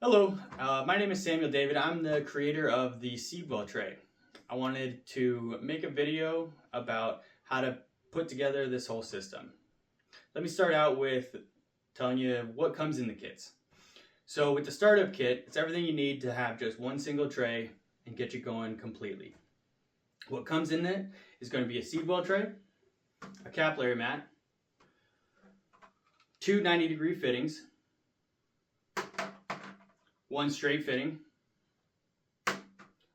Hello, my name is Samuel David. I'm the creator of the Seedwell tray. I wanted to make a video about how to put together this whole system. Let me start out with telling you what comes in the kits. So with the startup kit, it's everything you need to have just one single tray and get you going completely. What comes in it is going to be a Seedwell tray, a capillary mat, two 90-degree fittings, one straight fitting,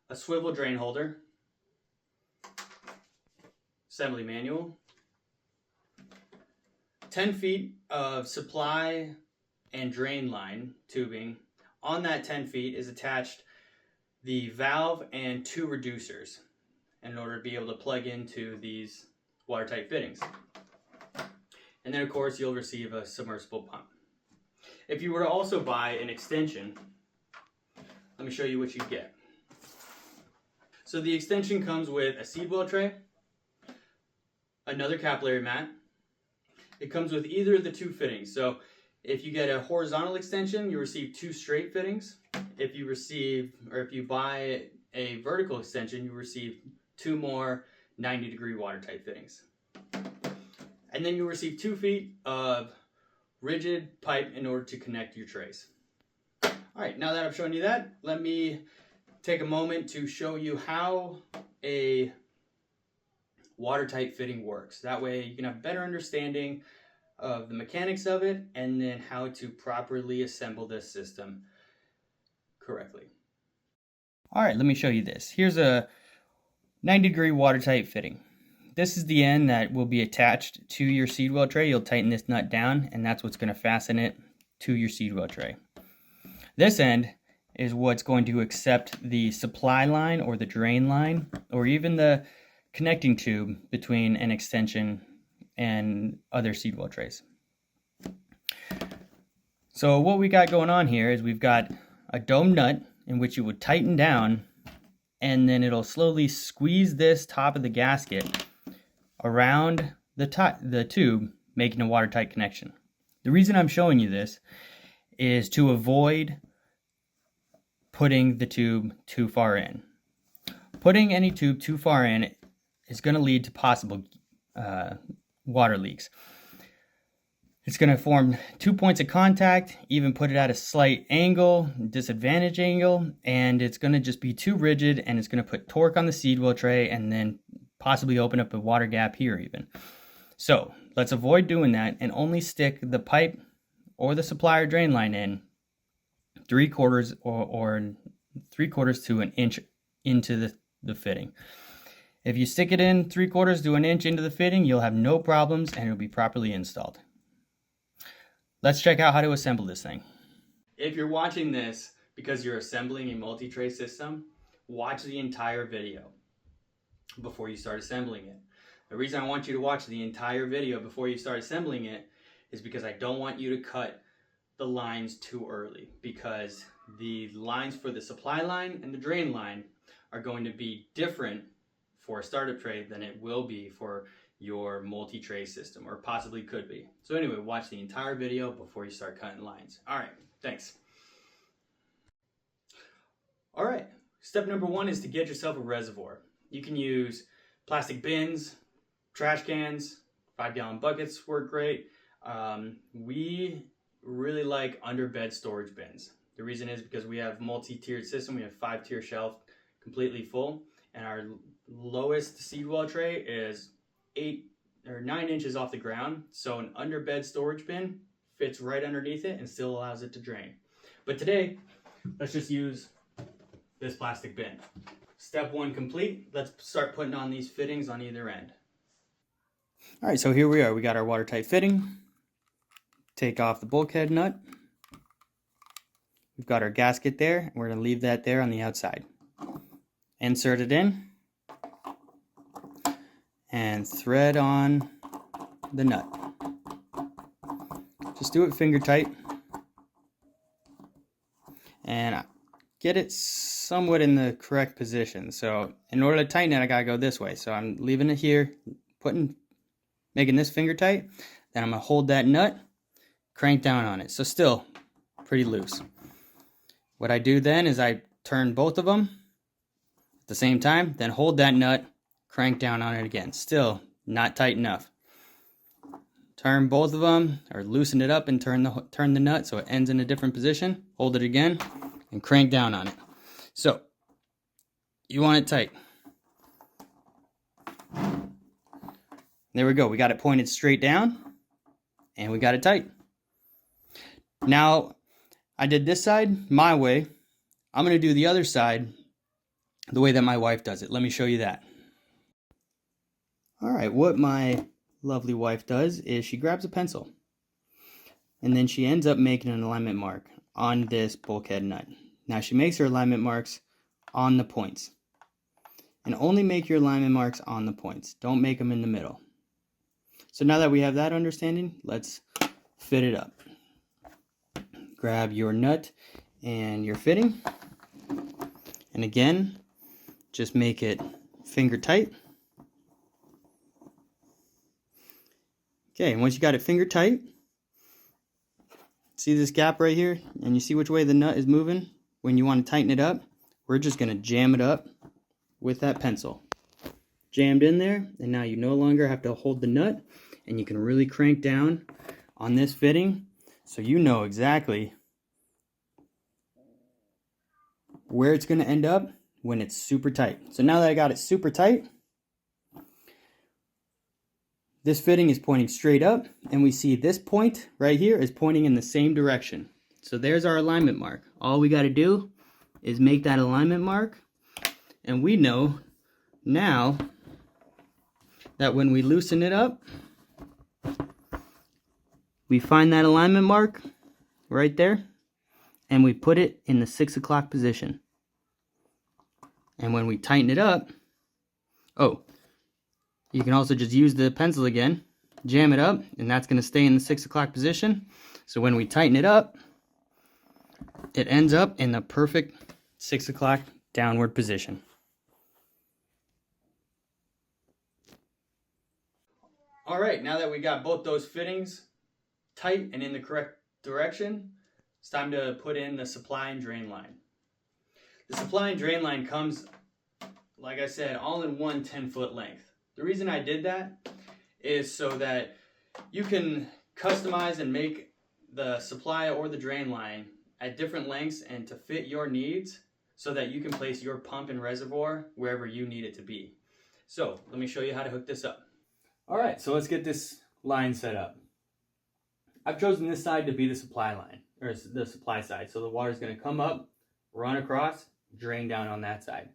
a swivel drain holder, assembly manual, 10 feet of supply and drain line tubing. On that 10 feet is attached the valve and two reducers in order to be able to plug into these watertight fittings. And then of course you'll receive a submersible pump. If you were to also buy an extension, let me show you what you get. So the extension comes with a Seedwell tray, another capillary mat. It comes with either of the two fittings. So if you get a horizontal extension, you receive two straight fittings. If you buy a vertical extension, you receive two more 90-degree watertight fittings. And then you receive 2 feet of rigid pipe in order to connect your trays. All right, now that I've shown you that, let me take a moment to show you how a watertight fitting works. That way you can have a better understanding of the mechanics of it and then how to properly assemble this system correctly. All right, let me show you this. Here's a 90-degree watertight fitting. This is the end that will be attached to your Seedwell tray. You'll tighten this nut down and that's what's going to fasten it to your Seedwell tray. This end is what's going to accept the supply line or the drain line or even the connecting tube between an extension and other Seedwell trays. So what we got going on here is we've got a dome nut in which you would tighten down and then it'll slowly squeeze this top of the gasket around the tube, making a watertight connection. The reason I'm showing you this is to avoid putting the tube too far in. Putting any tube too far in is going to lead to possible water leaks. It's going to form 2 points of contact, even put it at a slight angle, disadvantage angle, and it's going to just be too rigid and it's going to put torque on the Seedwell tray and then possibly open up a water gap here even. So let's avoid doing that and only stick the pipe or the supply or drain line in 3/4 or 3/4 to an inch into the fitting. If you stick it in 3/4 to an inch into the fitting, you'll have no problems and it'll be properly installed. Let's check out how to assemble this thing. If you're watching this because you're assembling a multi-tray system, watch the entire video before you start assembling it. The reason I want you to watch the entire video before you start assembling it is because I don't want you to cut the lines too early, because the lines for the supply line and the drain line are going to be different for a startup tray than it will be for your multi-tray system, or possibly could be. So anyway, watch the entire video before you start cutting lines. All right, thanks. All right, step number 1 is to get yourself a reservoir. You can use plastic bins, trash cans, 5-gallon buckets work great. We really like under bed storage bins. The reason is because we have multi-tiered system. We have 5-tier shelf completely full, and our lowest Seedwell tray is 8 or 9 inches off the ground. So an under bed storage bin fits right underneath it and still allows it to drain. But today, let's just use this plastic bin. Step 1 complete. Let's start putting on these fittings on either end. All right, so here we are. We got our watertight fitting. Take off the bulkhead nut. We've got our gasket there. We're going to leave that there on the outside. Insert it in and thread on the nut. Just do it finger tight and get it somewhat in the correct position. So in order to tighten it, I gotta go this way. So I'm leaving it here, making this finger tight. Then I'm gonna hold that nut, crank down on it. So still pretty loose. What I do then is I turn both of them at the same time, then hold that nut, crank down on it again. Still not tight enough. Turn both of them, or loosen it up and turn the nut so it ends in a different position. Hold it again and crank down on it. So you want it tight. There we go. We got it pointed straight down and we got it tight. Now I did this side my way. I'm going to do the other side the way that my wife does it. Let me show you that. All right, what my lovely wife does is she grabs a pencil and then she ends up making an alignment mark on this bulkhead nut. Now she makes her alignment marks on the points, and only make your alignment marks on the points. Don't make them in the middle. So now that we have that understanding, let's fit it up. Grab your nut and your fitting, and again, just make it finger tight. Okay, and once you got it finger tight, see this gap right here? And you see which way the nut is moving? When you want to tighten it up, we're just going to jam it up with that pencil. Jammed in there, and now you no longer have to hold the nut, and you can really crank down on this fitting so you know exactly where it's going to end up when it's super tight. So now that I got it super tight, this fitting is pointing straight up, and we see this point right here is pointing in the same direction. So there's our alignment mark. All we got to do is make that alignment mark, and we know now that when we loosen it up, we find that alignment mark right there, and we put it in the 6 o'clock position. And when we tighten it up, you can also just use the pencil again, jam it up, and that's going to stay in the 6 o'clock position. So when we tighten it up, it ends up in the perfect 6 o'clock downward position. All right, now that we got both those fittings tight and in the correct direction, it's time to put in the supply and drain line. The supply and drain line comes, like I said, all in one 10-foot length. The reason I did that is so that you can customize and make the supply or the drain line at different lengths and to fit your needs so that you can place your pump and reservoir wherever you need it to be. So let me show you how to hook this up. All right, so let's get this line set up. I've chosen this side to be the supply line, or the supply side. So the water is going to come up, run across, drain down on that side.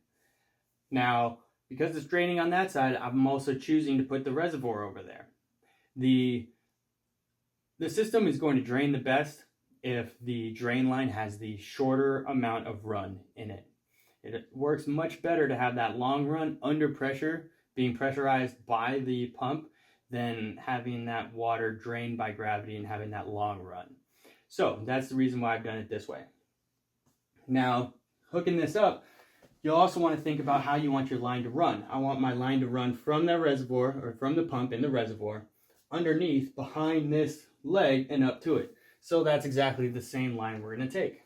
Now, because it's draining on that side, I'm also choosing to put the reservoir over there. The system is going to drain the best if the drain line has the shorter amount of run in it. It works much better to have that long run under pressure, being pressurized by the pump, than having that water drained by gravity and having that long run. So that's the reason why I've done it this way. Now, hooking this up, you'll also want to think about how you want your line to run. I want my line to run from the reservoir, or from the pump in the reservoir, underneath, behind this leg, and up to it. So that's exactly the same line we're going to take.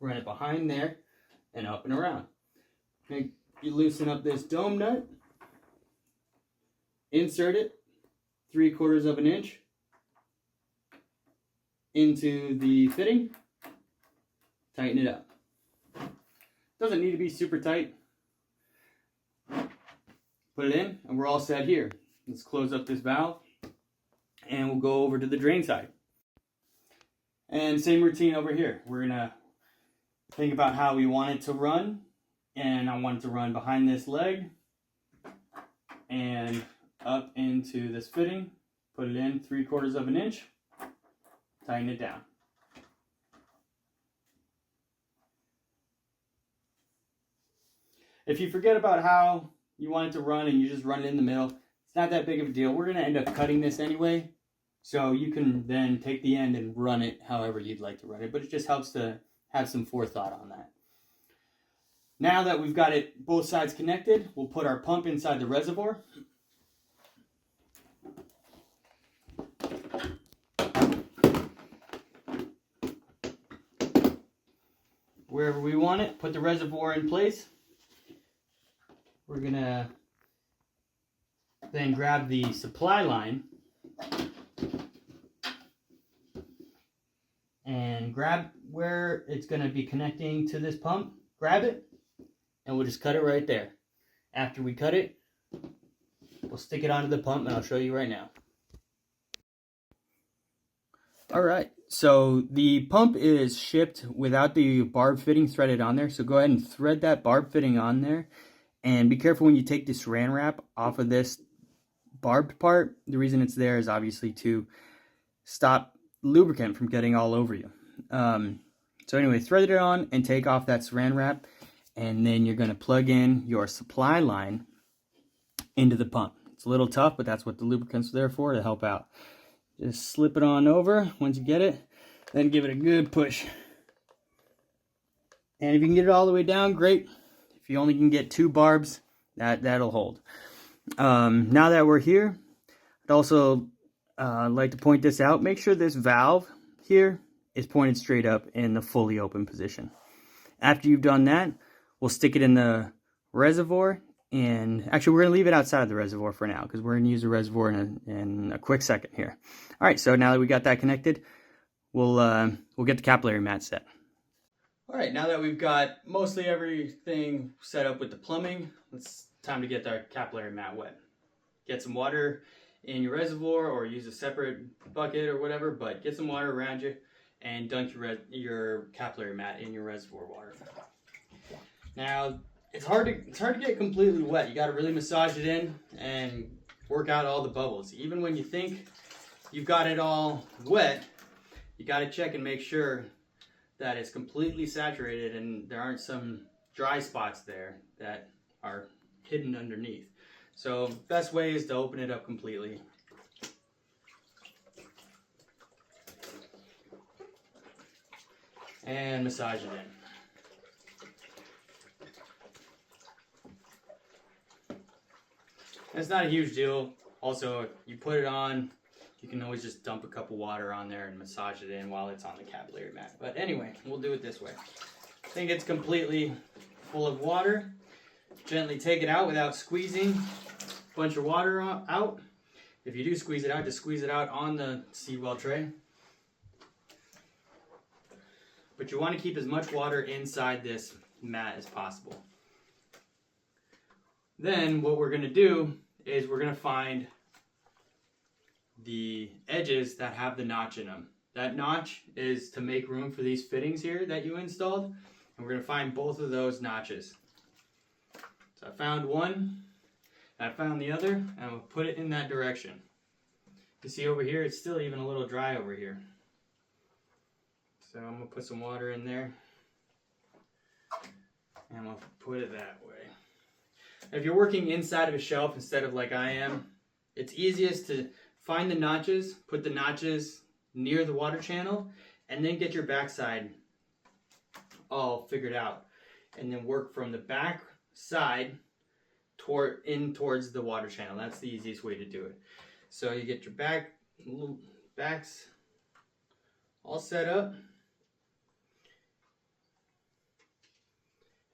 Run it behind there, and up and around. Okay, you loosen up this dome nut, insert it 3/4 of an inch into the fitting, tighten it up. Doesn't need to be super tight. Put it in, and we're all set here. Let's close up this valve, and we'll go over to the drain side. And same routine over here. We're gonna think about how we want it to run, and I want it to run behind this leg and up into this fitting. Put it in 3/4 of an inch, tighten it down. If you forget about how you want it to run and you just run it in the middle, it's not that big of a deal. We're going to end up cutting this anyway, so you can then take the end and run it however you'd like to run it, but it just helps to have some forethought on that. Now that we've got it both sides connected, we'll put our pump inside the reservoir. wherever we want it, put the reservoir in place. We're gonna then grab the supply line and grab where it's gonna be connecting to this pump, grab it, and we'll just cut it right there. After we cut it, we'll stick it onto the pump and I'll show you right now. Alright, so the pump is shipped without the barb fitting threaded on there, so go ahead and thread that barb fitting on there, and be careful when you take this saran wrap off of this barbed part. The reason it's there is obviously to stop lubricant from getting all over you. So anyway, thread it on and take off that saran wrap, and then you're going to plug in your supply line into the pump. It's a little tough, but that's what the lubricant's there for, to help out. Just slip it on over once you get it, then give it a good push. And if you can get it all the way down, great. If you only can get 2 barbs, that'll hold. Now that we're here, I'd also like to point this out. Make sure this valve here is pointed straight up in the fully open position. After you've done that, we'll stick it in the reservoir. And actually, we're going to leave it outside of the reservoir for now, because we're going to use the reservoir in a quick second here. All right, so now that we got that connected, we'll get the capillary mat set. All right, now that we've got mostly everything set up with the plumbing, it's time to get our capillary mat wet. Get some water in your reservoir, or use a separate bucket or whatever, but get some water around you and dunk your capillary mat in your reservoir water. Now, it's hard to get completely wet. You got to really massage it in and work out all the bubbles. Even when you think you've got it all wet, you got to check and make sure that it's completely saturated and there aren't some dry spots there that are hidden underneath. So best way is to open it up completely. And massage it in. It's not a huge deal. Also, if you put it on, you can always just dump a cup of water on there and massage it in while it's on the capillary mat. But anyway, we'll do it this way. I think it's completely full of water. Gently take it out without squeezing a bunch of water out. If you do squeeze it out, just squeeze it out on the Seedwell tray. But you want to keep as much water inside this mat as possible. Then what we're going to do is we're going to find the edges that have the notch in them. That notch is to make room for these fittings here that you installed. And we're going to find both of those notches. So I found one, I found the other, and I'm going to put it in that direction. You see over here, it's still even a little dry over here. So I'm going to put some water in there. And I'm going to put it that way. If you're working inside of a shelf instead of like I am, it's easiest to find the notches, put the notches near the water channel, and then get your backside all figured out. And then work from the back side towards the water channel. That's the easiest way to do it. So you get your backs all set up.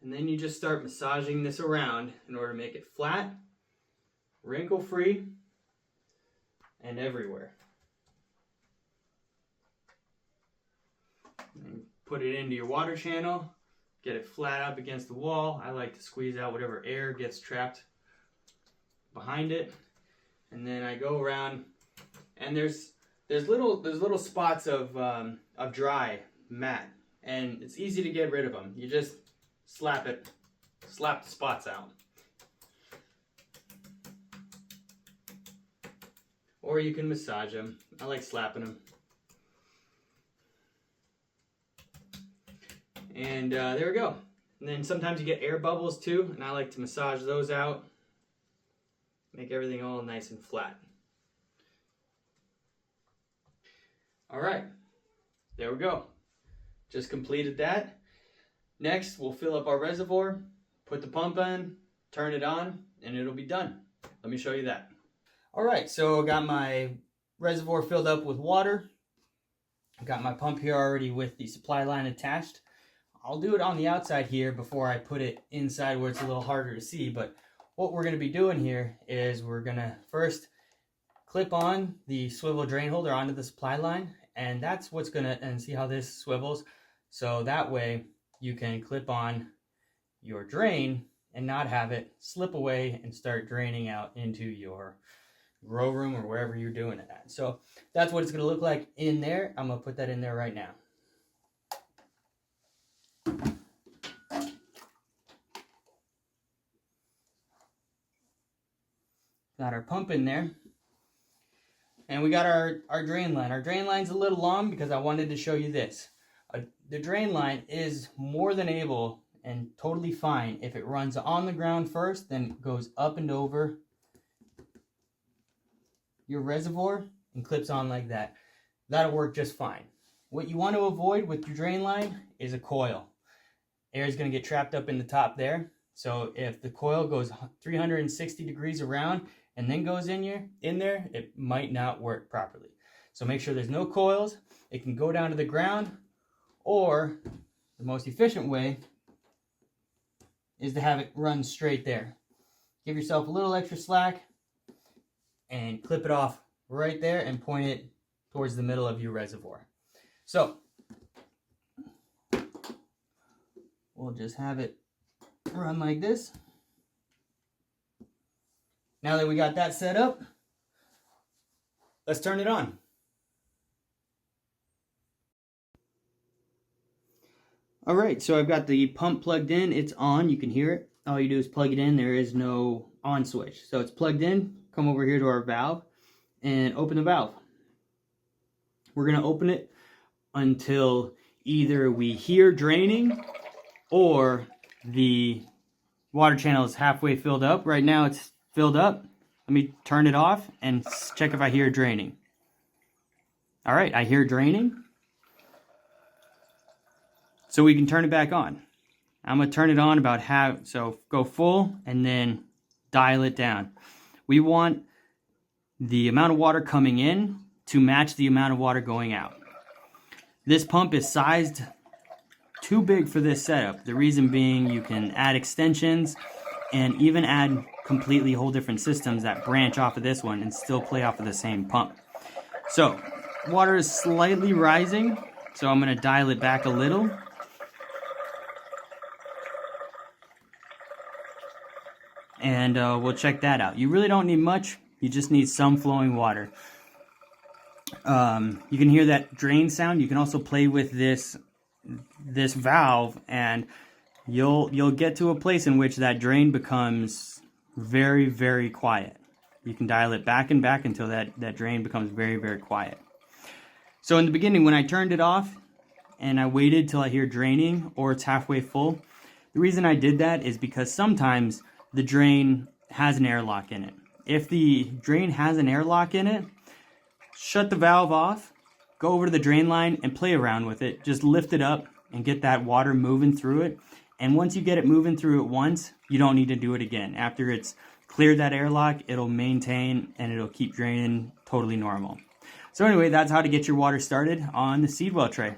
And then you just start massaging this around in order to make it flat, wrinkle-free, and everywhere. And put it into your water channel, get it flat up against the wall. I like to squeeze out whatever air gets trapped behind it. And then I go around, and there's little spots of dry mat, and it's easy to get rid of them. You just slap the spots out. Or you can massage them. I like slapping them. And there we go. And then sometimes you get air bubbles too, and I like to massage those out. Make everything all nice and flat. All right, there we go. Just completed that. Next, we'll fill up our reservoir, put the pump in, turn it on, and it'll be done. Let me show you that. All right, so I got my reservoir filled up with water. I've got my pump here already with the supply line attached I'll do it on the outside here before I put it inside where it's a little harder to see, but what we're going to be doing here is we're going to first clip on the swivel drain holder onto the supply line, and that's what's going to, and see how this swivels, so that way you can clip on your drain and not have it slip away and start draining out into your grow room or wherever you're doing it at. So that's what it's going to look like in there. I'm going to put that in there right now. Got our pump in there. And we got our drain line. Our drain line's a little long because I wanted to show you this. The drain line is more than able and totally fine if it runs on the ground first, then goes up and over your reservoir and clips on like that. That'll work just fine. What you want to avoid with your drain line is a coil. Air is going to get trapped up in the top there. So if the coil goes 360 degrees around and then goes in there, it might not work properly. So make sure there's no coils. It can go down to the ground, or the most efficient way is to have it run straight there. Give yourself a little extra slack and clip it off right there and point it towards the middle of your reservoir. So we'll just have it run like this. Now that we got that set up, let's turn it on. All right, so I've got the pump plugged in. It's on. You can hear it. All you do is plug it in. There is no on switch. So it's plugged in. Come over here to our valve and open the valve. We're going to open it until either we hear draining or the water channel is halfway filled up. Right now it's filled up. Let me turn it off and check if I hear draining. All right, I hear draining. So we can turn it back on. I'm going to turn it on about half, so go full and then dial it down. We want the amount of water coming in to match the amount of water going out. This pump is sized too big for this setup. The reason being, you can add extensions and even add completely whole different systems that branch off of this one and still play off of the same pump. So water is slightly rising, so I'm going to dial it back a little. And we'll check that out. You really don't need much. You just need some flowing water. You can hear that drain sound. You can also play with this valve, and you'll get to a place in which that drain becomes very, very quiet. You can dial it back and back until that drain becomes very, very quiet. So in the beginning, when I turned it off and I waited till I hear draining or it's halfway full, the reason I did that is because sometimes the drain has an airlock in it. If the drain has an airlock in it, shut the valve off, go over to the drain line and play around with it. Just lift it up and get that water moving through it. And once you get it moving through it once, you don't need to do it again. After it's cleared that airlock, it'll maintain and it'll keep draining totally normal. So anyway, that's how to get your water started on the Seedwell tray.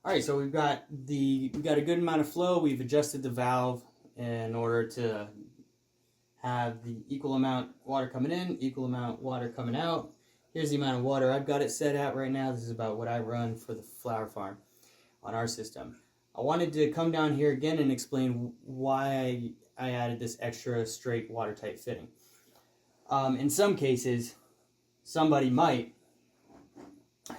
All right, so we've got a good amount of flow. We've adjusted the valve in order to have the equal amount water coming in, equal amount water coming out. Here's the amount of water I've got it set at right now. This is about what I run for the flower farm on our system. I wanted to come down here again and explain why I added this extra straight watertight fitting. In some cases, somebody might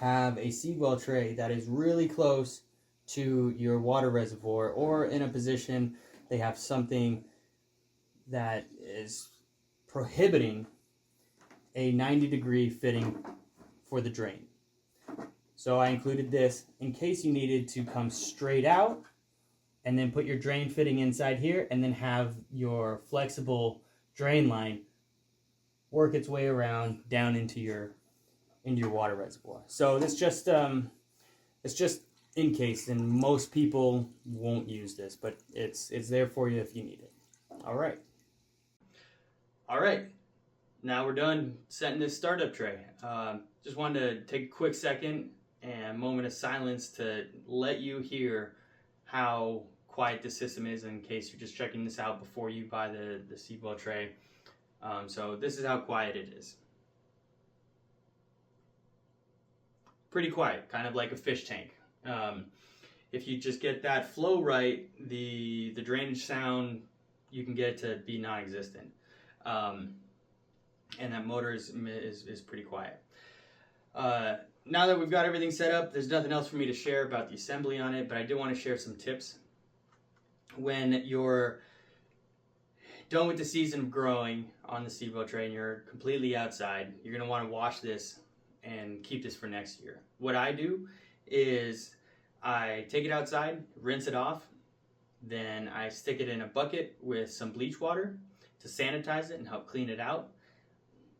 have a Seedwell tray that is really close to your water reservoir, or in a position they have something that is prohibiting a 90-degree fitting for the drain. So I included this in case you needed to come straight out and then put your drain fitting inside here and then have your flexible drain line work its way around down into your water reservoir. So it's just in case, and most people won't use this, but it's there for you if you need it. All right. Now we're done setting this startup tray. Just wanted to take a quick second and a moment of silence to let you hear how quiet the system is in case you're just checking this out before you buy the Seedwell tray. So this is how quiet it is. Pretty quiet, kind of like a fish tank. If you just get that flow right, the drainage sound, you can get it to be non-existent. And that motor is pretty quiet. Now that we've got everything set up, there's nothing else for me to share about the assembly on it, but I do want to share some tips. When you're done with the season of growing on the Seedwell tray and you're completely outside, you're going to want to wash this and keep this for next year. What I do is I take it outside, rinse it off, then I stick it in a bucket with some bleach water to sanitize it and help clean it out.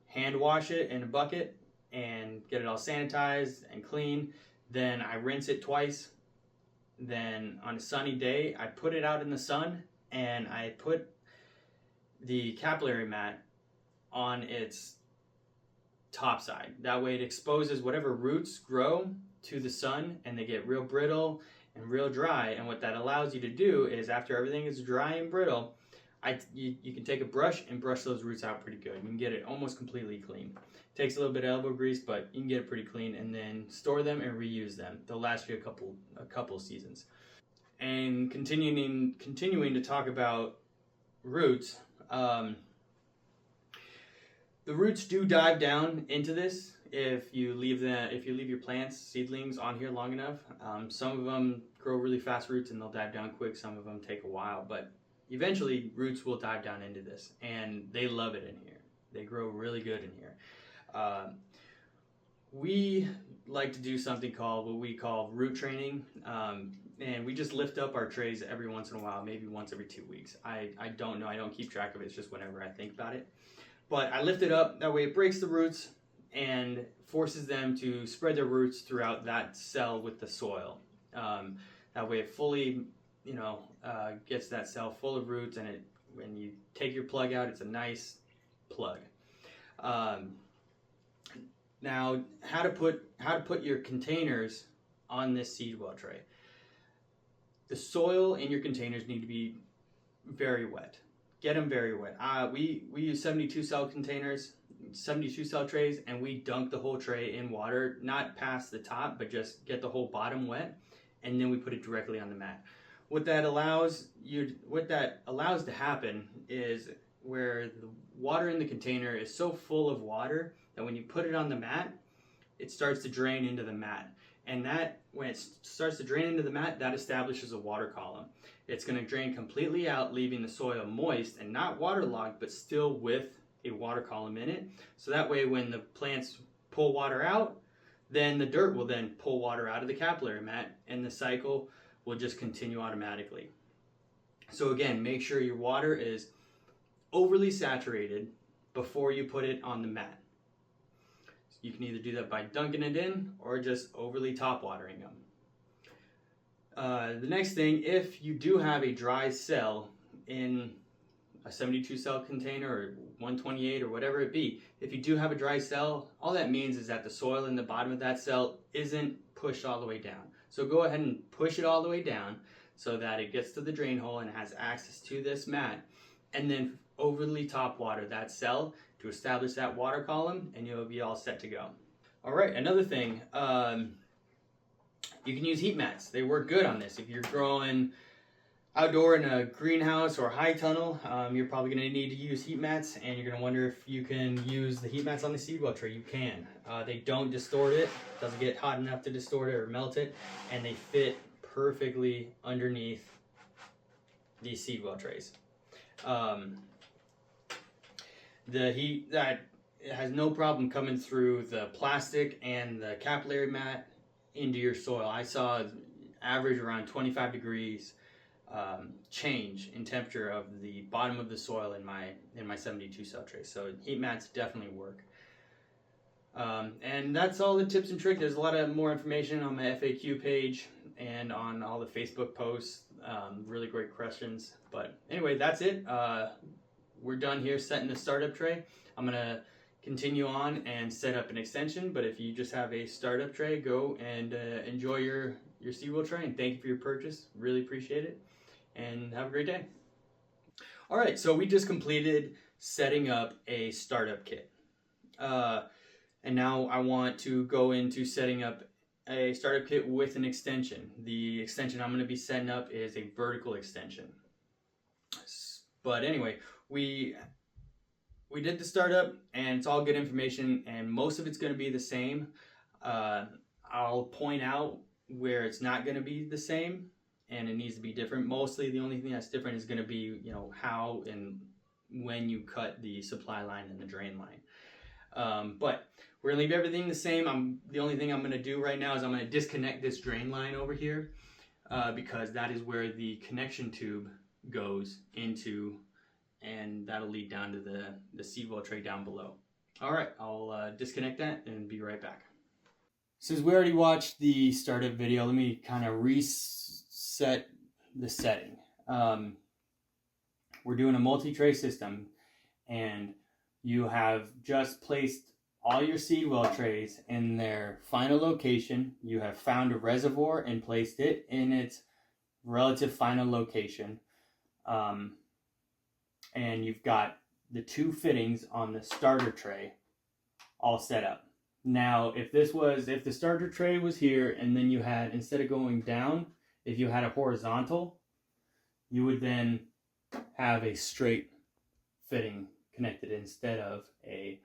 Hand wash it in a bucket and get it all sanitized and clean. Then I rinse it twice. Then on a sunny day, I put it out in the sun and I put the capillary mat on its top side. That way it exposes whatever roots grow to the sun and they get real brittle and real dry. And what that allows you to do is, after everything is dry and brittle, you can take a brush and brush those roots out pretty good. You can get it almost completely clean. Takes a little bit of elbow grease, but you can get it pretty clean, and then store them and reuse them. They'll last you a couple seasons. And continuing to talk about roots, the roots do dive down into this if you leave your plants, seedlings on here long enough. Some of them grow really fast roots and they'll dive down quick. Some of them take a while, but eventually roots will dive down into this, and they love it in here. They grow really good in here. We like to do something called what we call root training, and we just lift up our trays every once in a while, maybe once every 2 weeks. I don't know, I don't keep track of it, it's just whenever I think about it. But I lift it up, that way it breaks the roots and forces them to spread their roots throughout that cell with the soil. That way it fully, gets that cell full of roots, and when you take your plug out, it's a nice plug. Now, how to put your containers on this Seedwell tray. The soil in your containers need to be very wet. Get them very wet. We use 72 cell containers, 72 cell trays, and we dunk the whole tray in water, not past the top, but just get the whole bottom wet, and then we put it directly on the mat. What that allows to happen is where the water in the container is so full of water that when you put it on the mat, it starts to drain into the mat. And when it starts to drain into the mat, that establishes a water column. It's going to drain completely out, leaving the soil moist and not waterlogged, but still with a water column in it. So that way when the plants pull water out, then the dirt will then pull water out of the capillary mat, and the cycle will just continue automatically. So again, make sure your water is overly saturated before you put it on the mat. You can either do that by dunking it in or just overly top watering them. The next thing, if you do have a dry cell in a 72 cell container or 128 or whatever it be, if you do have a dry cell, all that means is that the soil in the bottom of that cell isn't pushed all the way down. So go ahead and push it all the way down so that it gets to the drain hole and has access to this mat, and then overly top water that cell to establish that water column, and you'll be all set to go. All right, another thing, you can use heat mats. They work good on this. If you're growing outdoor in a greenhouse or high tunnel, you're probably going to need to use heat mats, and you're going to wonder if you can use the heat mats on the Seedwell tray. You can. They don't distort it. It doesn't get hot enough to distort it or melt it, and they fit perfectly underneath these Seedwell trays. The heat that has no problem coming through the plastic and the capillary mat into your soil. I saw average around 25 degrees change in temperature of the bottom of the soil in my 72 cell tray. So heat mats definitely work. And that's all the tips and tricks. There's a lot of more information on my FAQ page and on all the Facebook posts. Really great questions. But anyway, that's it. We're done here setting the startup tray. I'm gonna continue on and set up an extension. But if you just have a startup tray, go and enjoy your Seedwell tray. And thank you for your purchase. Really appreciate it. And have a great day. All right, so we just completed setting up a startup kit. And now I want to go into setting up a startup kit with an extension. The extension I'm going to be setting up is a vertical extension. But anyway, we did the startup, and it's all good information, and most of it's going to be the same. I'll point out where it's not going to be the same and it needs to be different. Mostly the only thing that's different is going to be, how and when you cut the supply line and the drain line. But we're going to leave everything the same. The only thing I'm going to do right now is I'm going to disconnect this drain line over here because that is where the connection tube goes into, and that'll lead down to the Seedwell tray down below. All right, I'll disconnect that and be right back. Since we already watched the startup video, let me kind of reset the setting. We're doing a multi-tray system, and you have just placed all your Seedwell trays in their final location. You have found a reservoir and placed it in its relative final location. And you've got the 2 fittings on the starter tray all set up. Now, if the starter tray was here, and then you had, instead of going down, if you had a horizontal, you would then have a straight fitting connected instead of a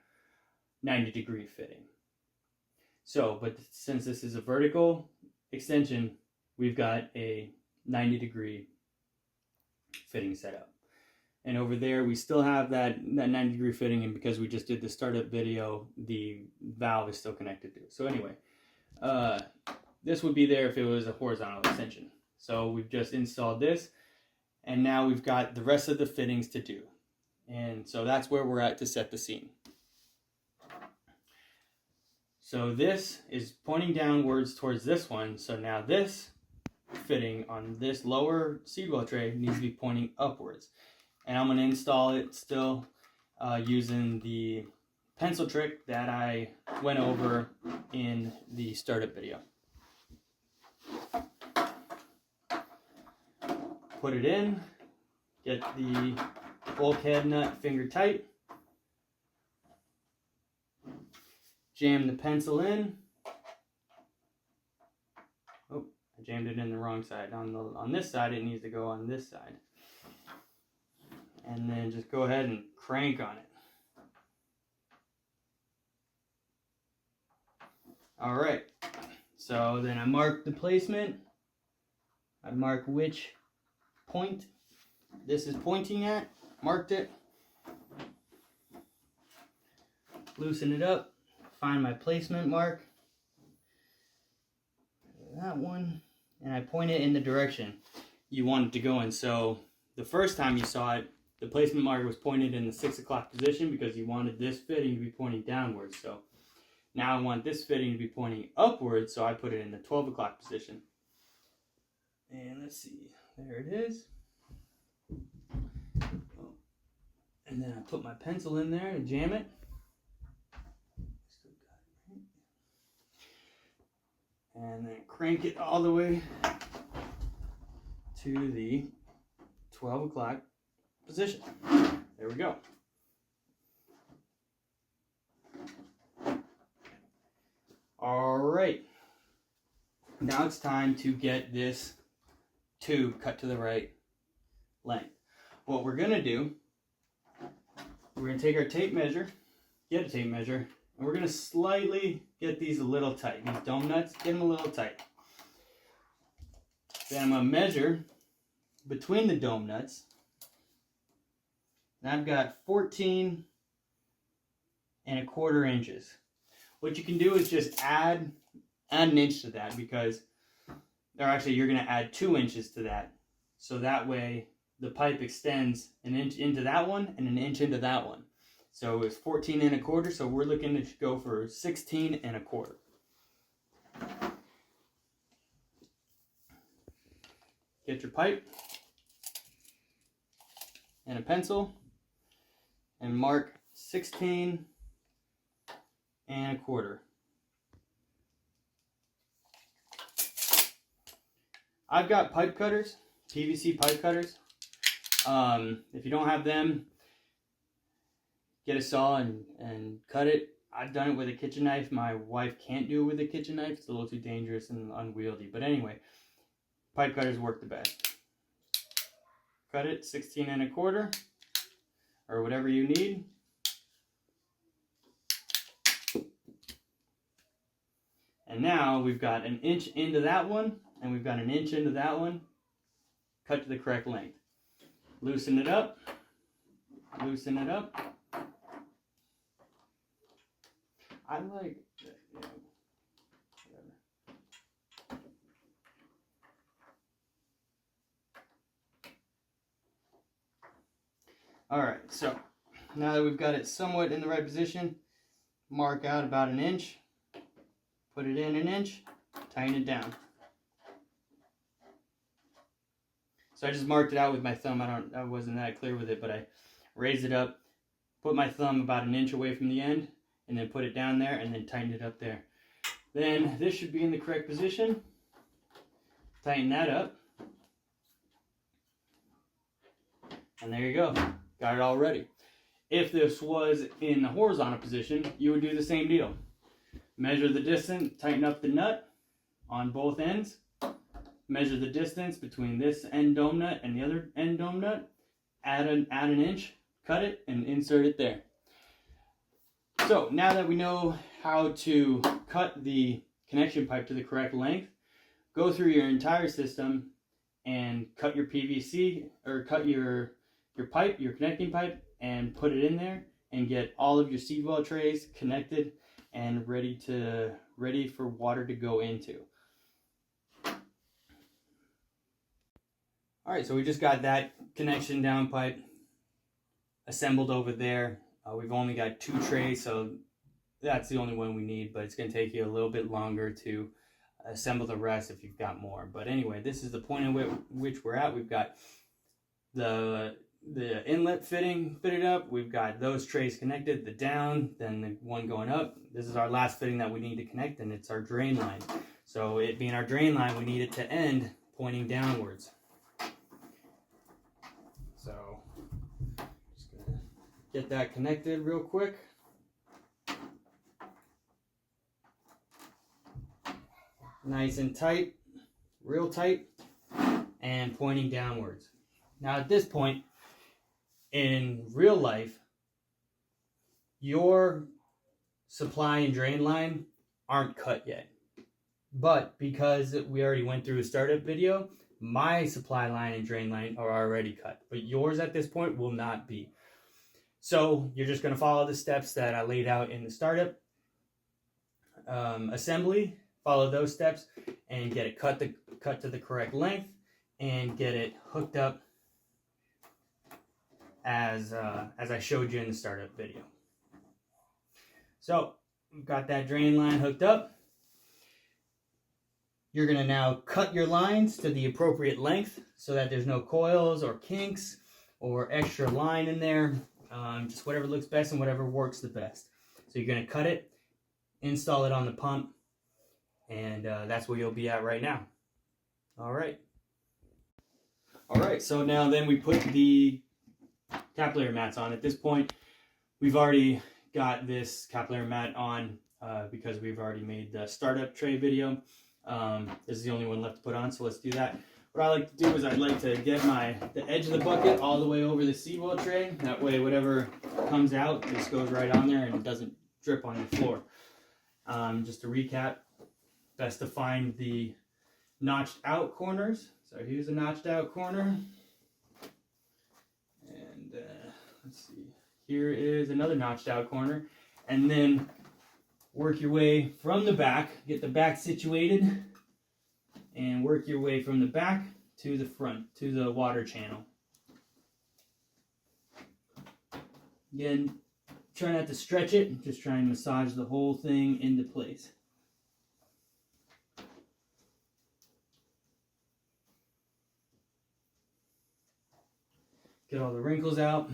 90-degree fitting. So, but since this is a vertical extension, we've got a 90-degree fitting set up. And over there, we still have that 90-degree fitting, and because we just did the startup video, the valve is still connected to it. So anyway, this would be there if it was a horizontal extension. So we've just installed this, and now we've got the rest of the fittings to do. And so that's where we're at to set the scene. So this is pointing downwards towards this one. So now this fitting on this lower Seedwell tray needs to be pointing upwards. And I'm going to install it still using the pencil trick that I went over in the startup video. Put it in, get the bulkhead nut finger tight, jam the pencil in. Oh, I jammed it in the wrong side. On this side, it needs to go on this side. And then just go ahead and crank on it. All right, so then I mark the placement. I mark which point this is pointing at, marked it. Loosen it up, find my placement mark, that one, and I point it in the direction you want it to go in. So the first time you saw it, the placement marker was pointed in the 6 o'clock position because you wanted this fitting to be pointing downwards. So now I want this fitting to be pointing upwards, so I put it in the 12 o'clock position. And let's see, there it is. And then I put my pencil in there to jam it. And then crank it all the way to the 12 o'clock position. There we go. All right. Now it's time to get this tube cut to the right length. What we're going to do, we're going to take our tape measure, get a tape measure, and we're going to slightly get these a little tight. These dome nuts, get them a little tight. Then I'm going to measure between the dome nuts. And I've got 14 1/4 inches. What you can do is just add an inch to that, because, or actually you're going to add 2 inches to that. So that way the pipe extends an inch into that one and an inch into that one. So it's 14 1/4, so we're looking to go for 16 1/4. Get your pipe and a pencil and mark 16 1.25 inches. I've got pipe cutters, PVC pipe cutters. If you don't have them, get a saw and cut it. I've done it with a kitchen knife. My wife can't do it with a kitchen knife. It's a little too dangerous and unwieldy. But anyway, pipe cutters work the best. Cut it 16 1/4 or whatever you need. And now we've got 1 inch into that one, and we've got 1 inch into that one. Cut to the correct length. Loosen it up. Loosen it up. I like, whatever. All right, so now that we've got it somewhat in the right position, mark out about 1 inch, put it in 1 inch, tighten it down. So I just marked it out with my thumb. I wasn't that clear with it, but I raised it up, put my thumb about 1 inch away from the end, and then put it down there, and then tighten it up there. Then this should be in the correct position. Tighten that up. And there you go. Got it all ready. If this was in the horizontal position, you would do the same deal. Measure the distance, tighten up the nut on both ends. Measure the distance between this end dome nut and the other end dome nut. Add an inch, cut it, and insert it there. So now that we know how to cut the connection pipe to the correct length, go through your entire system and cut your PVC, or cut your pipe, your connecting pipe, and put it in there, and get all of your Seedwell trays connected and ready for water to go into. All right, so we just got that connection down pipe assembled over there. We've only got 2 trays, so that's the only one we need, but it's going to take you a little bit longer to assemble the rest if you've got more. But anyway, this is the point at which we're at. We've got the inlet fitting fitted up. We've got those trays connected, the down, then the one going up. This is our last fitting that we need to connect, and it's our drain line. So it being our drain line, we need it to end pointing downwards. So just gonna get that connected real quick. Nice and tight, real tight, and pointing downwards. Now at this point, in real life, your supply and drain line aren't cut yet. But because we already went through a startup video, my supply line and drain line are already cut. But yours at this point will not be. So you're just going to follow the steps that I laid out in the startup assembly. Follow those steps and get it cut to the correct length and get it hooked up as I showed you in the startup video. So we've got that drain line hooked up. You're going to now cut your lines to the appropriate length so that there's no coils or kinks or extra line in there. Just whatever looks best and whatever works the best. So you're going to cut it, install it on the pump, and that's where you'll be at right now. All right, so now then we put the capillary mats on. At this point, we've already got this capillary mat on because we've already made the startup tray video. This is the only one left to put on, so let's do that. What I like to do is I'd like to get the edge of the bucket all the way over the Seedwell tray. That way whatever comes out just goes right on there and it doesn't drip on the floor. Just to recap, best to find the notched out corners. So here's a notched out corner. And let's see, here is another notched out corner. And then work your way from the back, get the back situated, and work your way from the back to the front, to the water channel. Again, try not to stretch it, just try and massage the whole thing into place. Get all the wrinkles out.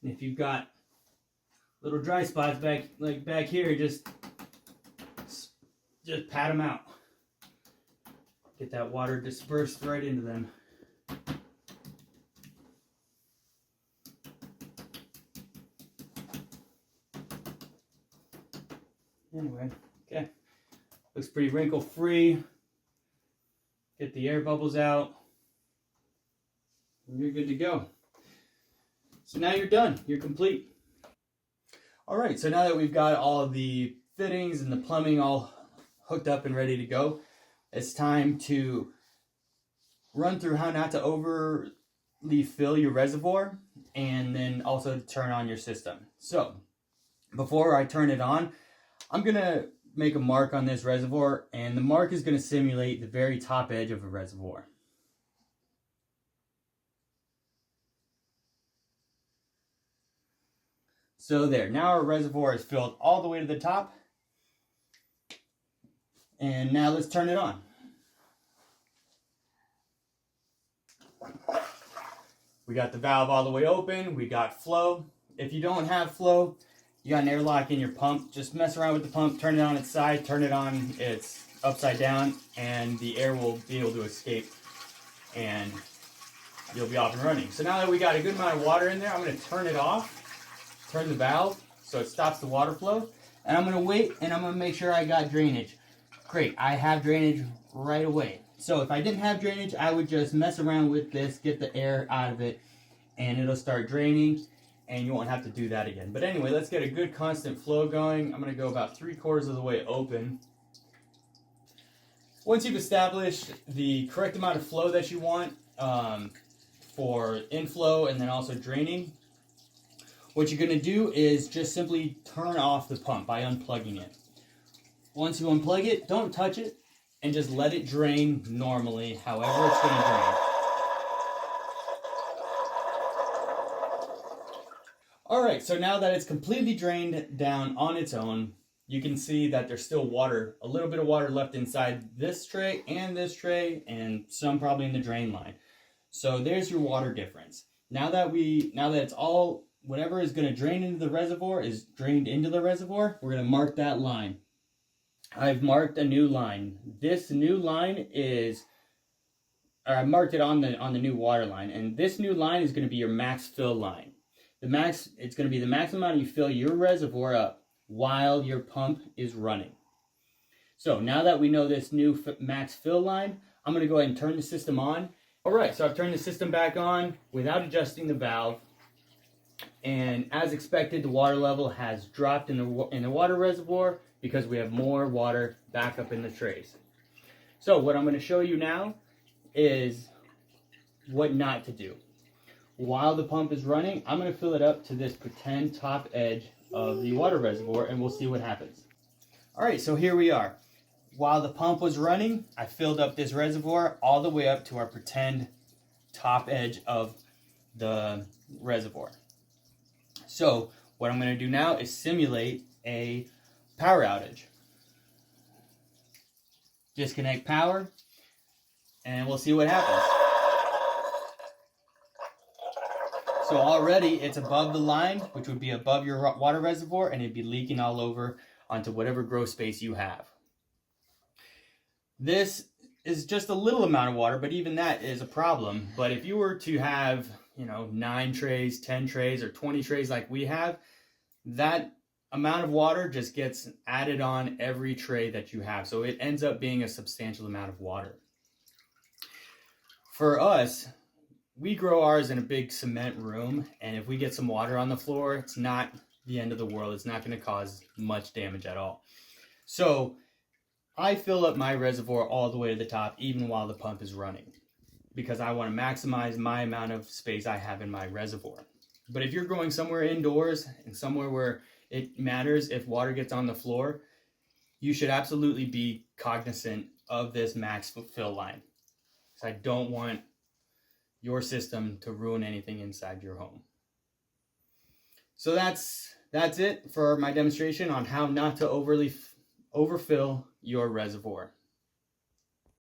And if you've got little dry spots back here, just pat them out. Get that water dispersed right into them. Anyway, okay. Looks pretty wrinkle free. Get the air bubbles out. And you're good to go. So now you're done. You're complete. All right, so now that we've got all of the fittings and the plumbing all hooked up and ready to go, it's time to run through how not to overly fill your reservoir and then also turn on your system. So before I turn it on, I'm going to make a mark on this reservoir, and the mark is going to simulate the very top edge of a reservoir. So there, now our reservoir is filled all the way to the top. And now let's turn it on. We got the valve all the way open, we got flow. If you don't have flow, you got an airlock in your pump, just mess around with the pump, turn it on its side, turn it on its upside down, and the air will be able to escape and you'll be off and running. So now that we got a good amount of water in there, I'm going to turn it off, turn the valve so it stops the water flow, and I'm going to wait and I'm going to make sure I got drainage. Great, I have drainage right away. So if I didn't have drainage, I would just mess around with this, get the air out of it, and it'll start draining, and you won't have to do that again. But anyway, let's get a good constant flow going. I'm going to go about 3/4 of the way open. Once you've established the correct amount of flow that you want for inflow and then also draining, what you're going to do is just simply turn off the pump by unplugging it. Once you unplug it, don't touch it, and just let it drain normally, however it's going to drain. Alright, so now that it's completely drained down on its own, you can see that there's still water, a little bit of water left inside this tray, and some probably in the drain line. So there's your water difference. Now that it's all, whatever is going to drain into the reservoir is drained into the reservoir, we're going to mark that line. I've marked a new line. This new line is, or I marked it on the new water line, and this new line is going to be your max fill line. It's going to be the max amount you fill your reservoir up while your pump is running. So now that we know this new max fill line, I'm going to go ahead and turn the system on. All right, so I've turned the system back on without adjusting the valve, and as expected, the water level has dropped in the water reservoir because we have more water back up in the trays. So what I'm going to show you now is what not to do. While the pump is running, I'm going to fill it up to this pretend top edge of the water reservoir, and we'll see what happens. All right, so here we are. While the pump was running, I filled up this reservoir all the way up to our pretend top edge of the reservoir. So what I'm going to do now is simulate a power outage. Disconnect power, and we'll see what happens. So already it's above the line, which would be above your water reservoir, and it'd be leaking all over onto whatever grow space you have. This is just a little amount of water, but even that is a problem. But if you were to have, 9 trays, 10 trays, or 20 trays like we have, that amount of water just gets added on every tray that you have. So it ends up being a substantial amount of water. For us, we grow ours in a big cement room, and if we get some water on the floor, it's not the end of the world. It's not going to cause much damage at all. So I fill up my reservoir all the way to the top, even while the pump is running, because I want to maximize my amount of space I have in my reservoir. But if you're growing somewhere indoors and somewhere where it matters if water gets on the floor, you should absolutely be cognizant of this max fill line, because I don't want your system to ruin anything inside your home. So that's it for my demonstration on how not to overfill your reservoir.